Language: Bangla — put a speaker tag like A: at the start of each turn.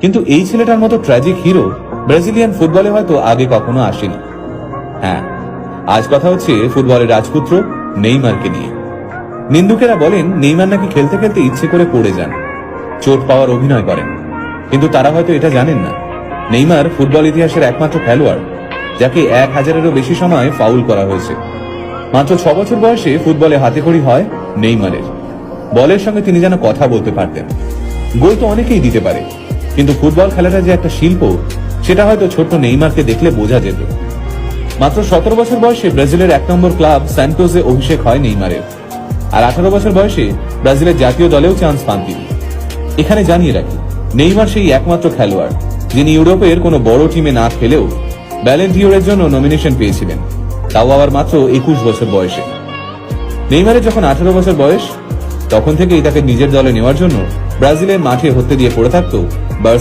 A: কিন্তু এই ছেলেটার মতো ট্র্যাজিক হিরো ব্রাজিলিয়ান ফুটবলে হয়তো আগে কখনো আসেনি। হ্যাঁ, আজ কথা হচ্ছে ফুটবলের রাজপুত্র নেইমারকে নিয়ে। নিন্দুকেরা বলেন নেইমার নাকি খেলতে খেলতে ইচ্ছে করে পড়ে যান, চোট পাওয়ার অভিনয় করেন। কিন্তু তারা হয়তো এটা জানেন না, নেইমার ফুটবল ইতিহাসের একমাত্র খেলোয়াড় যাকে 1000-এরও বেশি সময় ফাউল করা হয়েছে। মাত্র 6 বছর বয়সে ফুটবলে হাতেখড়ি হয় নেইমারের। বলের সঙ্গে তিনি যেন কথা বলতে পারতেন। গোল তো অনেকেই দিতে পারে, কিন্তু ফুটবল খেলাটা যে একটা শিল্প, সেটা হয়তো ছোট্ট নেইমারকে দেখলে বোঝা যেত। মাত্র 17 বছর বয়সে ব্রাজিলের 1 নম্বর ক্লাব স্যান্টোসে অভিষেক হয় নেইমারের। আর 18 বছর বয়সে ব্রাজিলের জাতীয় দলেও চান্স পান তিনি। এখানে জানিয়ে রাখি, নেইমার সেই একমাত্র খেলোয়াড় যিনি ইউরোপের কোনো বড় টিমে না খেলেও ব্যালেন ডিওরের জন্য নমিনেশন পেয়েছিলেন, তাও আবার মাত্র 21 বছর বয়সে। নেইমারের যখন 18 বছর বয়স, তখন থেকেই তাকে নিজের দলে নেওয়ার জন্য ব্রাজিলের মাঠে হতে দিয়ে পড়ে থাকতো